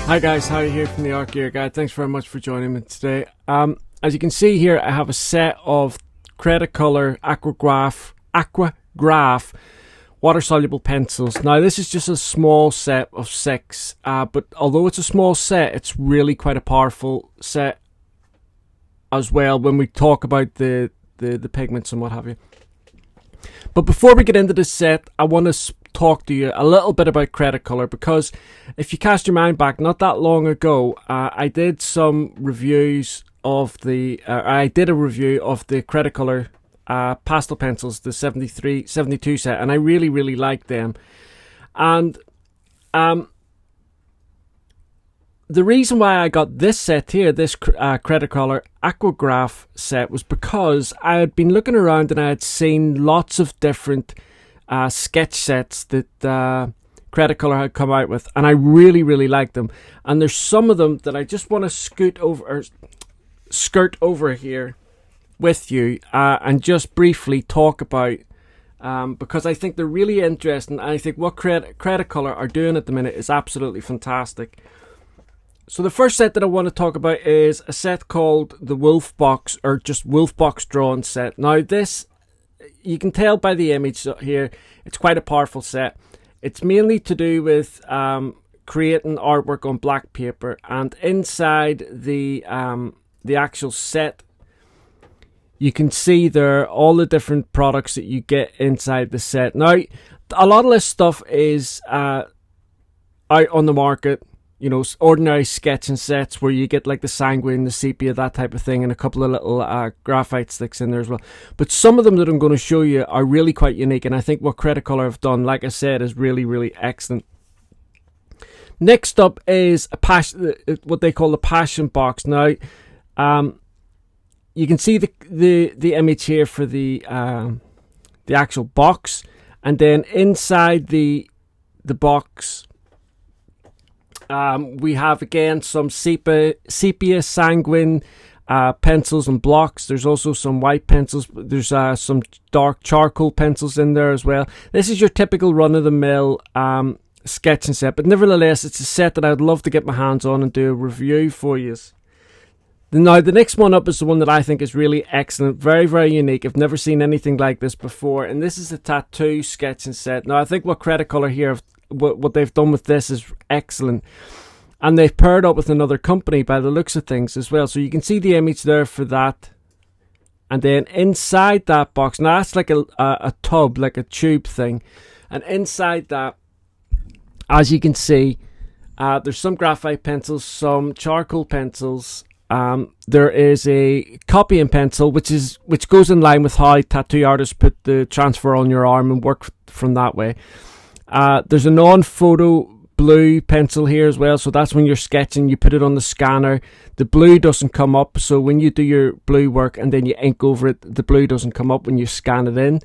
Hi guys, Harry here from the Art Gear Guide. Thanks very much for joining me today. As you can see here, I have a set of Cretacolor Aquagraph water-soluble pencils. Now this is just a small set of 6, but although it's a small set, it's really quite a powerful set as well when we talk about the pigments and what have you. But before we get into this set, I want to talk to you a little bit about Cretacolor, because if you cast your mind back not that long ago, I did some reviews of I did a review of the Cretacolor Pastel Pencils, the 72 set, and I really liked them. And the reason why I got this set here, this Cretacolor Aquagraph set, was because I had been looking around and I had seen lots of different sketch sets that Cretacolor had come out with, and I really liked them. And there's some of them that I just want to skirt over here with you and just briefly talk about, because I think they're really interesting, and I think what Cretacolor are doing at the minute is absolutely fantastic. So the first set that I want to talk about is a set called the Wolf Box, or just Wolf Box Drawn Set. Now this, you can tell by the image here, it's quite a powerful set. It's mainly to do with creating artwork on black paper, and inside the actual set, you can see there all the different products that you get inside the set. Now, a lot of this stuff is out on the market. You know, ordinary sketching sets where you get like the sanguine, the sepia, that type of thing, and a couple of little graphite sticks in there as well. But some of them that I'm going to show you are really quite unique, and I think what Cretacolor have done, like I said, is really excellent. Next up is what they call the Passion Box. Now, you can see the image here for the actual box, and then inside the box, we have again some sepia sanguine pencils and blocks. There's also some white pencils. There's some dark charcoal pencils in there as well. This is your typical run-of-the-mill sketching set, but nevertheless, it's a set that I'd love to get my hands on and do a review for you. Now, the next one up is the one that I think is really excellent, very unique. I've never seen anything like this before, and this is a tattoo sketching set. Now, I think what Cretacolor here what they've done with this is excellent, and they've paired up with another company by the looks of things as well. So you can see the image there for that, and then inside that box, now that's like a tub, like a tube thing, and inside that, as you can see, there's some graphite pencils, some charcoal pencils. There is a copying pencil, which goes in line with how tattoo artists put the transfer on your arm and work from that way. There's a non-photo blue pencil here as well, so that's when you're sketching, you put it on the scanner, the blue doesn't come up, so when you do your blue work and then you ink over it, the blue doesn't come up when you scan it in.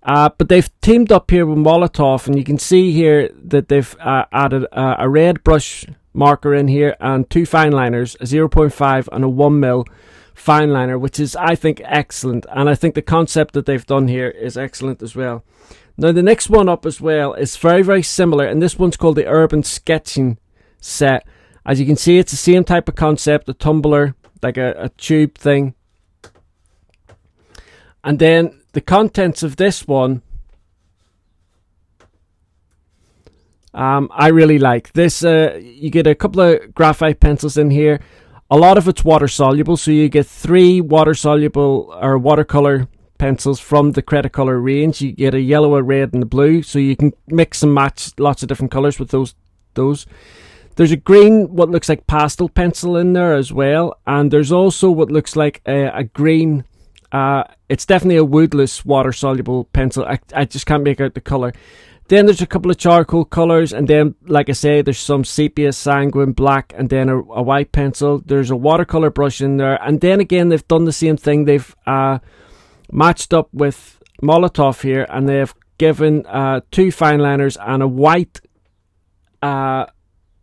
But they've teamed up here with Molotow, and you can see here that they've added a red brush marker in here and 2 fine liners, a 0.5 and a 1mm fine liner, which is, I think, excellent, and I think the concept that they've done here is excellent as well. Now, the next one up as well is very similar, and this one's called the Urban Sketching Set. As you can see, it's the same type of concept, a tumbler, like a tube thing. And then the contents of this one, I really like. This, you get a couple of graphite pencils in here. A lot of it's water-soluble, so you get 3 water-soluble or watercolor pencils from the Cretacolor range. You get a yellow, a red, and a blue, so you can mix and match lots of different colors with those. There's a green, what looks like pastel pencil in there as well, and there's also what looks like a green. It's definitely a woodless water-soluble pencil. I just can't make out the color. Then there's a couple of charcoal colors, and then, like I say, there's some sepia, sanguine, black, and then a white pencil. There's a watercolor brush in there, and then again, they've done the same thing. They've matched up with Molotow here, and they've given 2 fine liners and a white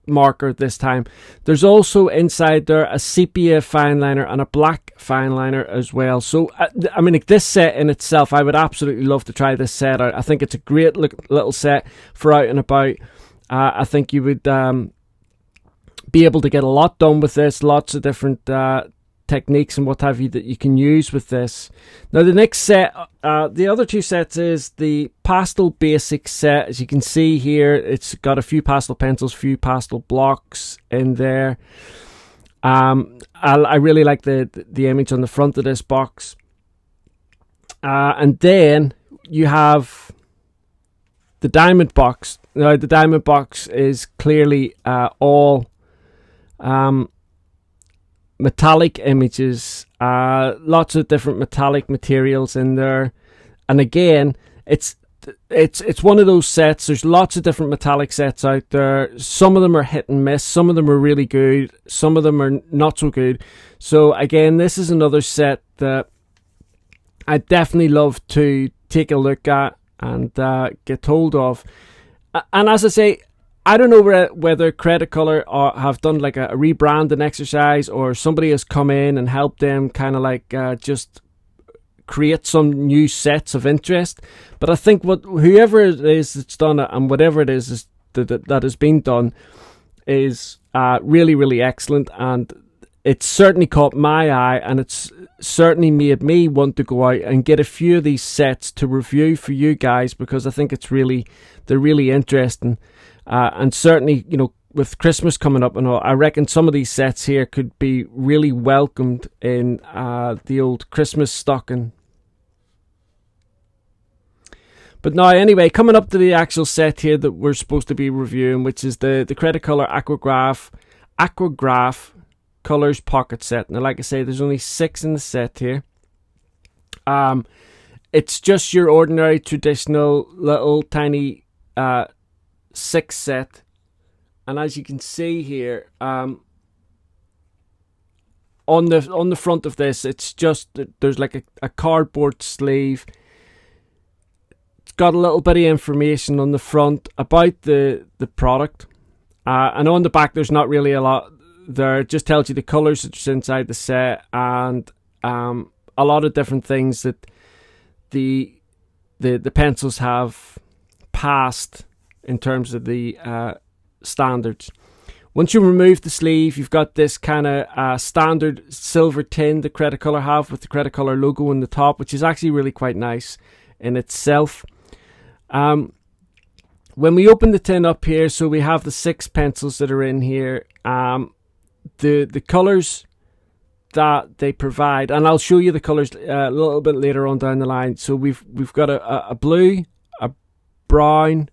marker this time. There's also inside there a sepia fine liner and a black fine liner as well. So I mean, like, this set in itself, I would absolutely love to try this set out. I think it's a great little set for out and about. I think you would be able to get a lot done with this. Lots of different techniques and what have you that you can use with this. Now the next set, the other two sets, is the Pastel Basic Set. As you can see here, it's got a few pastel pencils, few pastel blocks in there. I really like the image on the front of this box. And then you have the diamond box. Now the diamond box is clearly all metallic images, lots of different metallic materials in there. And again, it's one of those sets. There's lots of different metallic sets out there. Some of them are hit and miss, some of them are really good, some of them are not so good. So again, this is another set that I definitely love to take a look at and get hold of. And as I say, I don't know whether Cretacolor have done like a rebranding exercise, or somebody has come in and helped them kind of like just create some new sets of interest. But I think whoever it is that's done it, and whatever it is that has been done, is really, really excellent. And it's certainly caught my eye, and it's certainly made me want to go out and get a few of these sets to review for you guys, because I think they're really interesting. And certainly, you know, with Christmas coming up and all, I reckon some of these sets here could be really welcomed in the old Christmas stocking. But now, anyway, coming up to the actual set here that we're supposed to be reviewing, which is the Cretacolor Aquagraph Colors Pocket Set. Now, like I say, there's only 6 in the set here. It's just your ordinary, traditional, little, tiny 6 set. And as you can see here, on the front of this, it's just, there's like a cardboard sleeve. It's got a little bit of information on the front about the product, and on the back there's not really a lot there. It just tells you the colors that's inside the set, and a lot of different things that the pencils have passed in terms of the standards. Once you remove the sleeve, you've got this kind of standard silver tin that Cretacolor have with the Cretacolor logo on the top, which is actually really quite nice in itself. When we open the tin up here, so we have the 6 pencils that are in here. The colors that they provide, and I'll show you the colors a little bit later on down the line. So we've got a blue, a brown,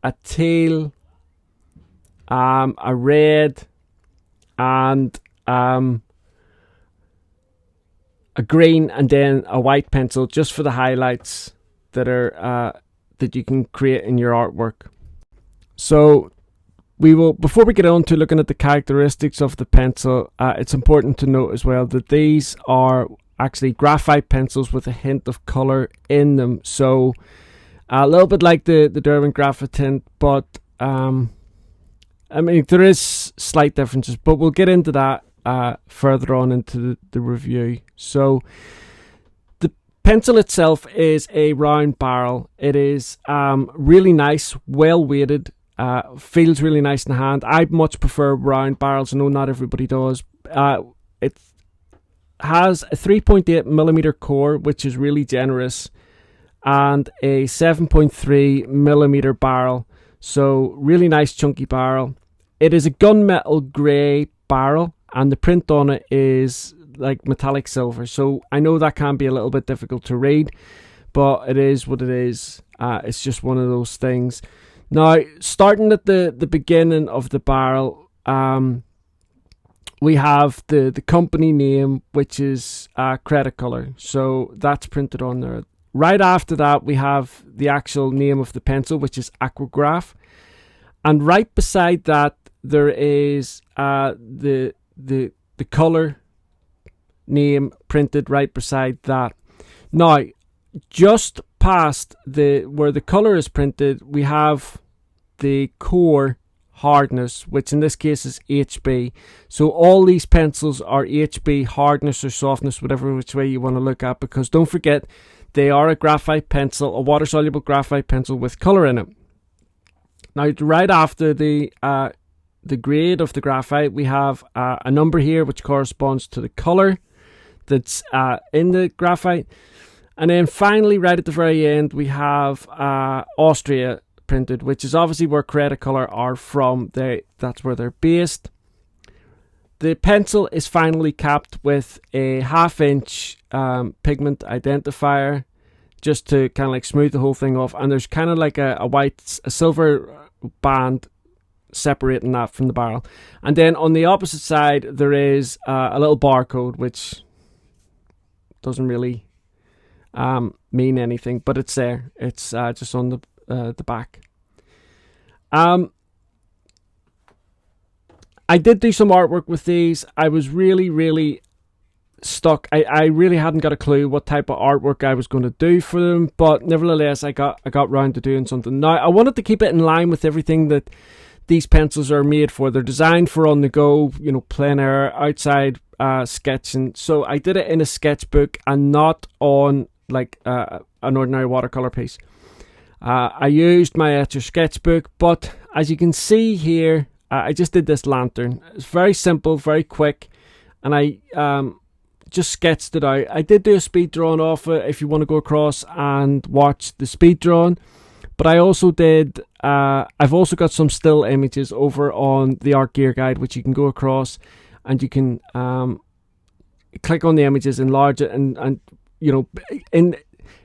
a teal, a red, and a green, and then a white pencil just for the highlights that are that you can create in your artwork. So we will, before we get on to looking at the characteristics of the pencil, it's important to note as well that these are actually graphite pencils with a hint of color in them. So a little bit like the Derwent Graphite tint, but I mean, there is slight differences, but we'll get into that further on into the review. So the pencil itself is a round barrel. It is really nice, well weighted, feels really nice in the hand. I much prefer round barrels. I know not everybody does. It has a 3.8mm core, which is really generous, and a 7.3mm barrel. So really nice chunky barrel. It is a gunmetal grey barrel, and the print on it is like metallic silver. So I know that can be a little bit difficult to read, but it is what it is. It's just one of those things. Now, starting at the beginning of the barrel, we have the company name, which is Cretacolor. So that's printed on there. Right after that, we have the actual name of the pencil, which is Aquagraph. And right beside that, there is the color name printed right beside that. Now, just past where the color is printed, we have the core hardness, which in this case is HB. So all these pencils are HB hardness or softness, whatever which way you want to look at, because don't forget, they are a graphite pencil, a water-soluble graphite pencil with color in it. Now, right after the the grade of the graphite. We have a number here which corresponds to the color that's in the graphite. And then finally, right at the very end, we have Austria printed, which is obviously where Cretacolor are from. That's where they're based. The pencil is finally capped with a 1/2 inch pigment identifier, just to kind of like smooth the whole thing off. And there's kind of like a silver band separating that from the barrel. And then on the opposite side, there is a little barcode, which doesn't really mean anything, but it's there. It's just on the back. I did do some artwork with these. I was really stuck. I really hadn't got a clue what type of artwork I was going to do for them, but nevertheless I got round to doing something. Now I wanted to keep it in line with everything that these pencils are made for. They're designed for on the go, you know, plein air, outside sketching. So I did it in a sketchbook and not on like an ordinary watercolor piece. I used my Etcher sketchbook, but as you can see here, I just did this lantern. It's very simple, very quick, and I just sketched it out. I did do a speed drawing off it if you want to go across and watch the speed drawing, but I also did, I've also got some still images over on the Art Gear Guide, which you can go across and you can click on the images, enlarge it, and you know,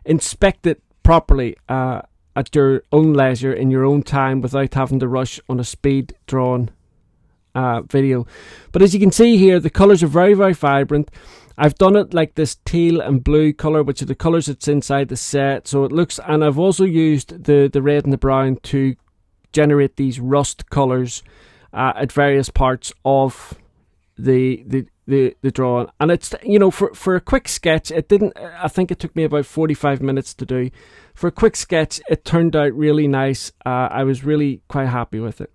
inspect it properly at your own leisure, in your own time, without having to rush on a speed drawn video. But as you can see here, the colours are very vibrant. I've done it like this teal and blue colour, which are the colours that's inside the set. So it looks, and I've also used the red and the brown to generate these rust colours at various parts of the drawing. And it's, you know, for a quick sketch, it didn't, I think it took me about 45 minutes to do. For a quick sketch, it turned out really nice. I was really quite happy with it.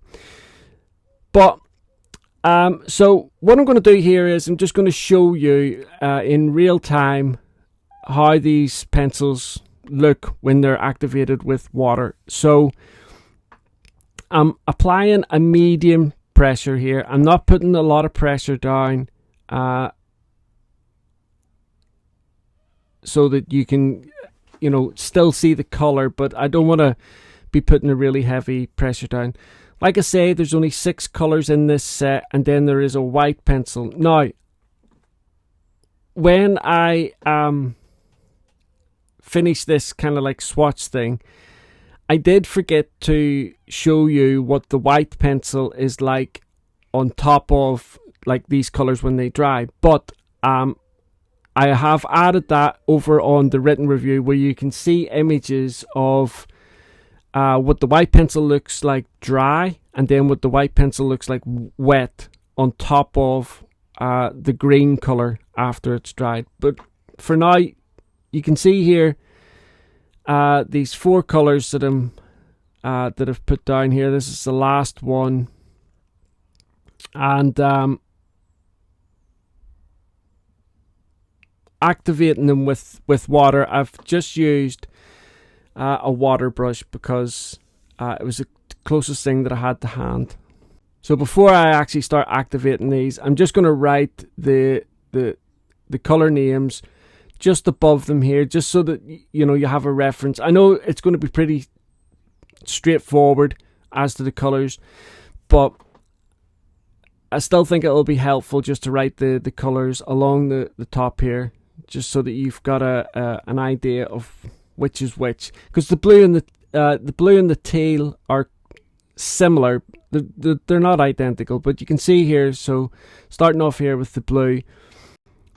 But so what I'm going to do here is I'm just going to show you in real time how these pencils look when they're activated with water. So I'm applying a medium pressure here. I'm not putting a lot of pressure down so that you can, you know, still see the color, but I don't want to be putting a really heavy pressure down. Like I say, there's only 6 colors in this set, and then there is a white pencil. Now, when I finish this kind of like swatch thing, I did forget to show you what the white pencil is like on top of like these colors when they dry. But I have added that over on the written review, where you can see images of what the white pencil looks like dry, and then what the white pencil looks like wet on top of the green color after it's dried. But for now, you can see here these 4 colors that I've put down here. This is the last one, and activating them with water. I've just used a water brush because it was the closest thing that I had to hand. So before I actually start activating these, I'm just going to write the color names just above them here, just so that you know you have a reference. I know it's going to be pretty straightforward as to the colors, but I still think it'll be helpful just to write the colors along the top here, just so that you've got an idea of which is which. Because the blue and the teal are similar. They're not identical, but you can see here. So starting off here with the blue,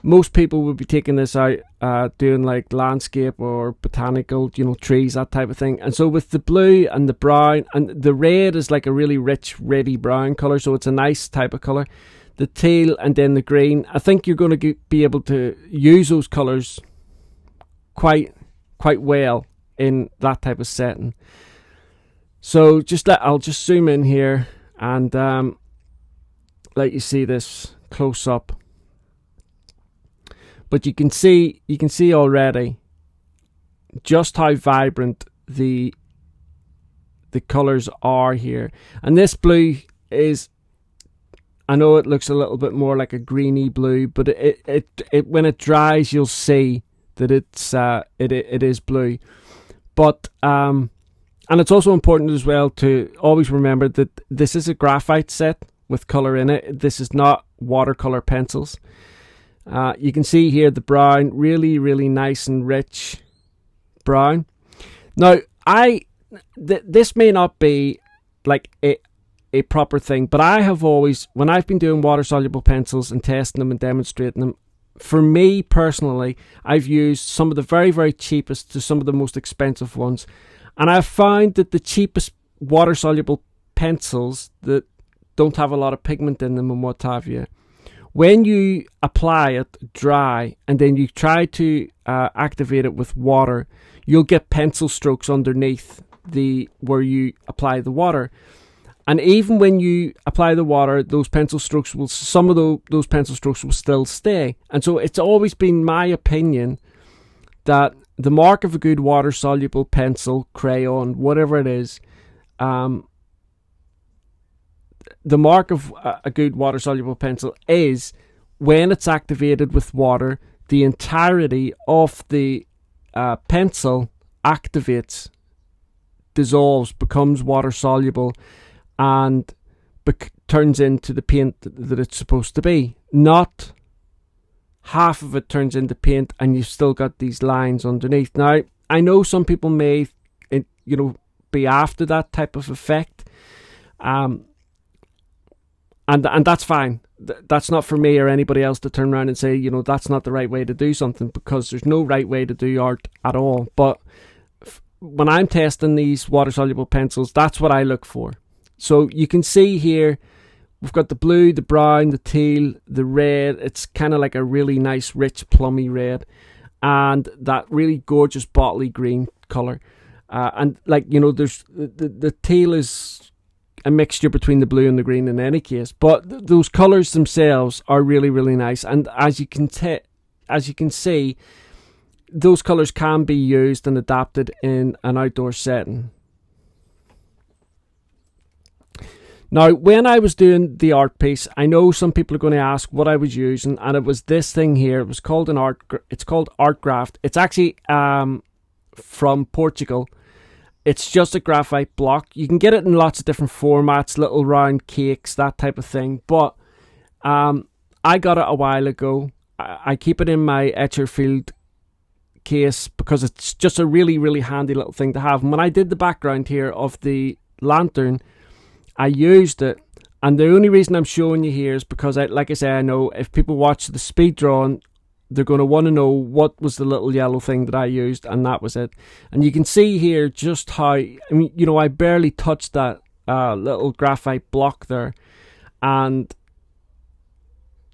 most people would be taking this out doing like landscape or botanical, you know, trees, that type of thing. And so with the blue and the brown, and the red is like a really rich reddy brown color, so it's a nice type of color. The teal and then the green, I think you're going to be able to use those colors quite well in that type of setting. So I'll just zoom in here and let you see this close up. But you can see already just how vibrant the colors are here. And this blue is I know it looks a little bit more like a greeny blue, but it when it dries, you'll see that it is blue. But and it's also important as well to always remember that this is a graphite set with color in it. This is not watercolor pencils. You can see here the brown, really, really nice and rich brown. Now, this may not be like a proper thing, but I have always, when I've been doing water-soluble pencils and testing them and demonstrating them, for me personally, I've used some of the very, very cheapest to some of the most expensive ones. And I've found that the cheapest water-soluble pencils that don't have a lot of pigment in them and what have you, when you apply it dry and then you try to activate it with water, you'll get pencil strokes underneath where you apply the water. And even when you apply the water, those pencil strokes will, some of those pencil strokes will still stay. And so it's always been my opinion that the mark of a good water-soluble pencil, crayon, whatever it is, the mark of a good water-soluble pencil is when it's activated with water, the entirety of the pencil activates, dissolves, becomes water-soluble, and turns into the paint that it's supposed to be. Not half of it turns into paint and you've still got these lines underneath. Now, I know some people may, be after that type of effect, and that's fine. That's not for me or anybody else to turn around and say, that's not the right way to do something, because there's no right way to do art at all. But when I'm testing these water-soluble pencils, that's what I look for. So you can see here, we've got the blue, the brown, the teal, the red. It's kind of like a really nice, rich, plummy red. And that really gorgeous bottly green colour. And there's the teal is a mixture between the blue and the green in any case. But those colours themselves are really, really nice. And as you can see, those colours can be used and adapted in an outdoor setting. Now, when I was doing the art piece, I know some people are going to ask what I was using, and it was this thing here. It was called it's called Artgraph. It's actually from Portugal. It's just a graphite block. You can get it in lots of different formats, little round cakes, that type of thing. But I got it a while ago. I keep it in my Etcherfield case because it's just a really, really handy little thing to have. And when I did the background here of the lantern, I used it, and the only reason I'm showing you here is because, like I say, I know if people watch the speed drawing, they're going to want to know what was the little yellow thing that I used, and that was it. And you can see here just how, I barely touched that little graphite block there, and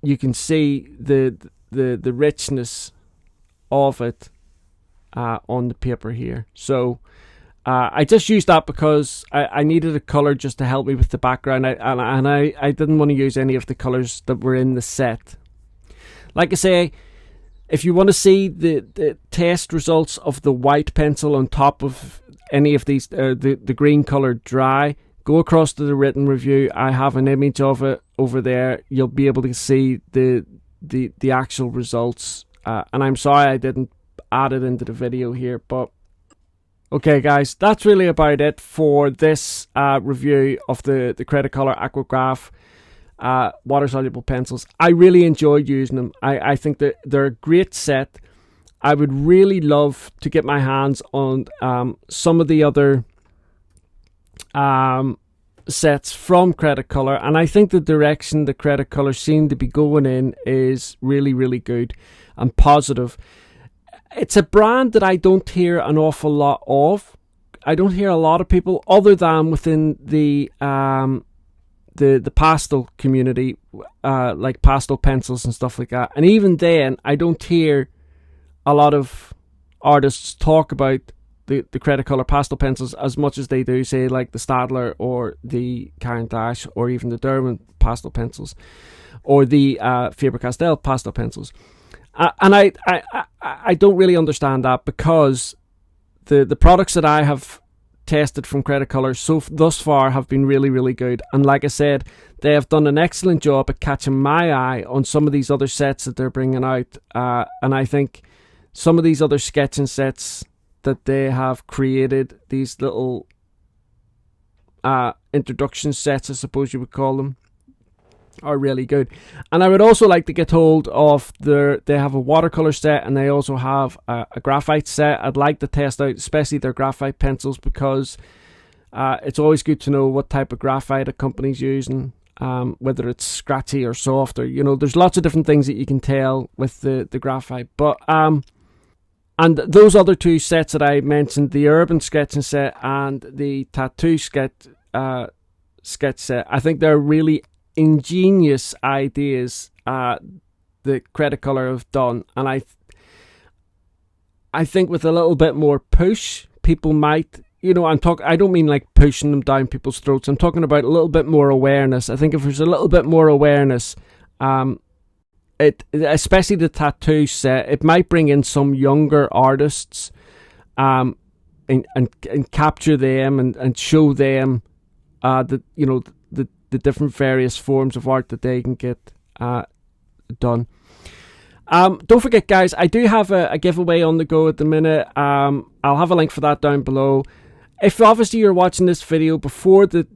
you can see the richness of it on the paper here. So I just used that because I needed a colour just to help me with the background, I didn't want to use any of the colours that were in the set. Like I say, if you want to see the test results of the white pencil on top of any of these, the green colour dry, go across to the written review. I have an image of it over there. You'll be able to see the actual results. And I'm sorry I didn't add it into the video here, but okay, guys, that's really about it for this review of the Cretacolor Aquagraph water-soluble pencils. I really enjoyed using them. I think that they're a great set. I would really love to get my hands on some of the other sets from Cretacolor, and I think the direction the Cretacolor seem to be going in is really, really good and positive. It's a brand that I don't hear an awful lot of. I don't hear a lot of people, other than within the pastel community, like pastel pencils and stuff like that. And even then, I don't hear a lot of artists talk about the Cretacolor pastel pencils as much as they do, say, like the Staedtler or the Caran d'Ache or even the Derwent pastel pencils or the Faber-Castell pastel pencils. And I don't really understand that, because the products that I have tested from Cretacolor thus far have been really, really good. And like I said, they have done an excellent job at catching my eye on some of these other sets that they're bringing out. And I think some of these other sketching sets that they have created, these little introduction sets, I suppose you would call them, are really good. And I would also like to get hold of they have a watercolor set, and they also have a graphite set. I'd like to test out especially their graphite pencils, because it's always good to know what type of graphite a company's using, whether it's scratchy or soft, or there's lots of different things that you can tell with the graphite. But and those other two sets that I mentioned, the urban sketching set and the tattoo sketch set, I think they're really ingenious ideas that Cretacolor have done, and I think with a little bit more push, people might, I don't mean like pushing them down people's throats. I'm talking about a little bit more awareness. I think if there's a little bit more awareness, especially the tattoo set, it might bring in some younger artists, and capture them and show them the different various forms of art that they can get done. Don't forget, guys, I do have a giveaway on the go at the minute. I'll have a link for that down below. If obviously you're watching this video before the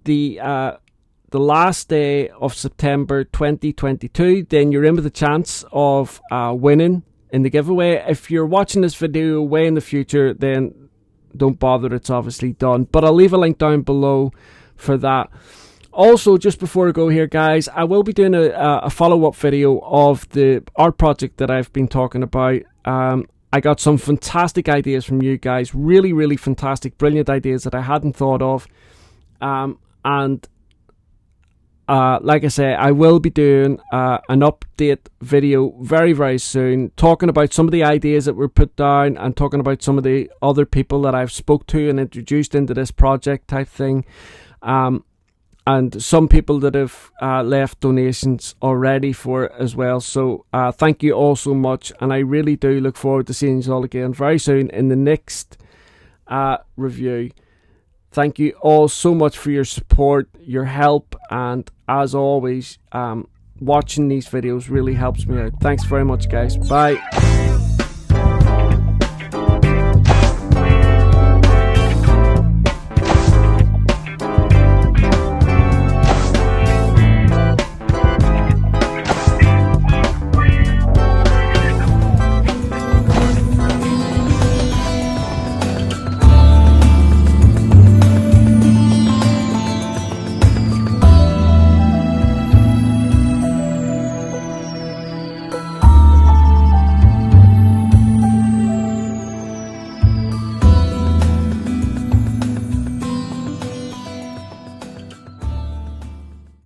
last day of September 2022, then you're in with a chance of winning in the giveaway. If you're watching this video way in the future, then don't bother, it's obviously done. But I'll leave a link down below for that. Also, just before I go here, guys, I will be doing a follow-up video of the art project that I've been talking about. I got some fantastic ideas from you guys, really, really fantastic, brilliant ideas that I hadn't thought of. Like I say, I will be doing an update video very, very soon, talking about some of the ideas that were put down and talking about some of the other people that I've spoke to and introduced into this project type thing. And some people that have left donations already for it as well. So thank you all so much, and I really do look forward to seeing you all again very soon in the next review. Thank you all so much for your support, your help, and as always, watching these videos really helps me out. Thanks very much, guys. Bye.